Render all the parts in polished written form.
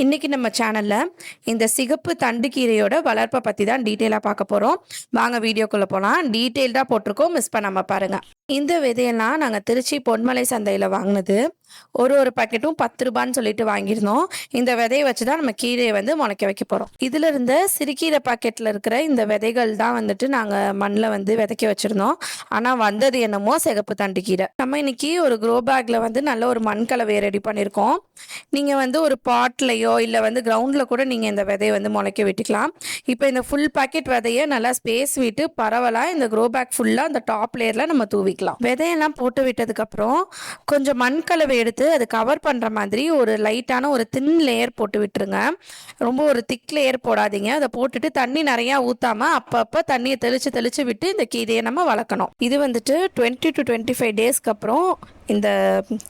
இன்னைக்கு நம்ம சேனல்ல இந்த சிகப்பு தண்டு கீரையோட வளர்ப்பை பத்தி தான் டீட்டெயிலாக பார்க்க போறோம். வாங்க வீடியோக்குள்ள போலாம். டீட்டெயில்டாக போட்டிருக்கோம், மிஸ் பண்ணாம பாருங்க. இந்த விதையெல்லாம் நாங்கள் திருச்சி பொன்மலை சந்தையில் வாங்கினது. ஒரு பாக்கெட்டும் 10 ரூபான்னு சொல்லிட்டு வாங்கியிருந்தோம். இந்த விதையை வச்சு தான் நம்ம கீரையை வந்து முளைக்க வைக்க போகிறோம். இதில் இருந்த சிறுகீரை பாக்கெட்டில் இருக்கிற இந்த விதைகள் தான் வந்துட்டு நாங்கள் மண்ணில் வந்து விதைக்க வச்சுருந்தோம். ஆனால் வந்தது என்னமோ சிகப்பு தண்டு கீரை. நம்ம இன்னைக்கு ஒரு க்ரோ பேக்கில் வந்து நல்ல ஒரு மண் கலவையை ரெடி பண்ணியிருக்கோம். நீங்கள் வந்து ஒரு பாட்லையோ இல்லை வந்து கிரவுண்டில் கூட நீங்கள் இந்த விதையை வந்து முளைக்க விட்டுக்கலாம். இப்போ இந்த ஃபுல் பாக்கெட் விதையை நல்லா ஸ்பேஸ் விட்டு பரவலாக இந்த க்ரோ பேக் ஃபுல்லாக அந்த டாப் லேயரில் நம்ம தூவிக்கலாம். விதையெல்லாம் போட்டு விட்டதுக்கப்புறம் கொஞ்சம் மண் கலவை எடுத்து அது கவர் பண்ணுற மாதிரி ஒரு லைட்டான ஒரு தின் லேயர் போட்டு விட்டுருங்க. ரொம்ப ஒரு திக் லேயர் போடாதீங்க. அதை போட்டுட்டு தண்ணி நிறையா ஊற்றாமல் அப்பப்போ தண்ணியை தெளித்து விட்டு இந்த கீரையை நம்ம வளர்க்கணும். இது வந்துட்டு 20 to 25 டேஸ்க்கு அப்புறம் இந்த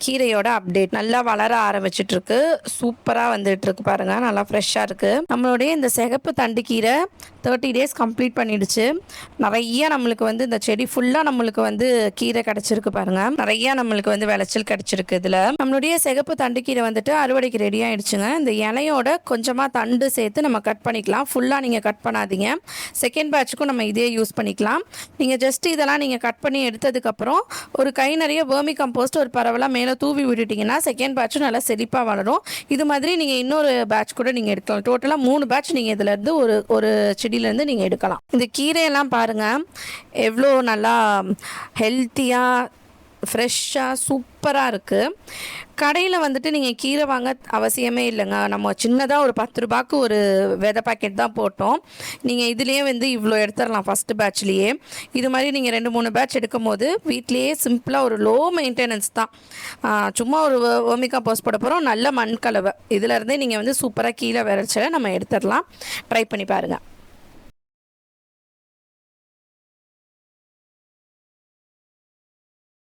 கீரையோட அப்டேட். நல்லா வளர ஆரம்பிச்சிட்டு இருக்கு. சூப்பராக வந்துட்டு இருக்கு பாருங்க. நல்லா ஃப்ரெஷ்ஷாக இருக்கு. நம்மளுடைய இந்த சிகப்பு தண்டு கீரை 30 டேஸ் கம்ப்ளீட் பண்ணிடுச்சு. நிறைய நம்மளுக்கு வந்து இந்த செடி ஃபுல்லாக நம்மளுக்கு வந்து கீரை கிடச்சிருக்கு பாருங்க. நிறைய நம்மளுக்கு வந்து விளைச்சல் கிடச்சிருக்கு. இதில் நம்மளுடைய சிகப்பு தண்டு கீரை வந்துட்டு அறுவடைக்கு ரெடி ஆயிடுச்சுங்க. இந்த இலையோட கொஞ்சமாக தண்டு சேர்த்து நம்ம கட் பண்ணிக்கலாம். ஃபுல்லாக நீங்கள் கட் பண்ணாதீங்க. செகண்ட் பேட்சுக்கும் நம்ம இதே யூஸ் பண்ணிக்கலாம். நீங்கள் ஜஸ்ட் இதெல்லாம் நீங்கள் கட் பண்ணி எடுத்ததுக்கப்புறம் ஒரு கை நிறைய வேர்மி கம்போஸ்ட் ஒரு பரவலாக மேலே தூவி விட்டுட்டிங்கன்னா செகண்ட் பேட்சும் நல்லா செழிப்பாக வளரும். இது மாதிரி நீங்கள் இன்னொரு பேட்ச் கூட நீங்கள் எடுக்கலாம். டோட்டலாக 3 பேட்ச் நீங்கள் இதிலேருந்து ஒரு செடியிலேருந்து நீங்கள் எடுக்கலாம். இந்த கீரையெல்லாம் பாருங்கள் எவ்வளோ நல்லா ஹெல்த்தியாக ஃப்ரெஷ்ஷாக சூப்பராக இருக்குது. கடையில் வந்துட்டு நீங்கள் கீரை வாங்க அவசியமே இல்லைங்க. நம்ம சின்னதாக ஒரு 10 ரூபாய்க்கு ஒரு விதை பாக்கெட் தான் போட்டோம். நீங்கள் இதுலேயே வந்து இவ்வளோ எடுத்துடலாம் ஃபஸ்ட்டு பேட்ச்லேயே. இது மாதிரி நீங்கள் 2-3 பேட்ச் எடுக்கும் போது வீட்லேயே சிம்பிளாக ஒரு லோ மெயின்டெனன்ஸ் தான். சும்மா ஒரு ஓமிகா போஸ்ட் போட போகிறோம். நல்ல மண் கலவை. இதிலேருந்தே நீங்கள் வந்து சூப்பராக கீரை விளைச்சலை நம்ம எடுத்துடலாம். ட்ரை பண்ணி பாருங்கள்.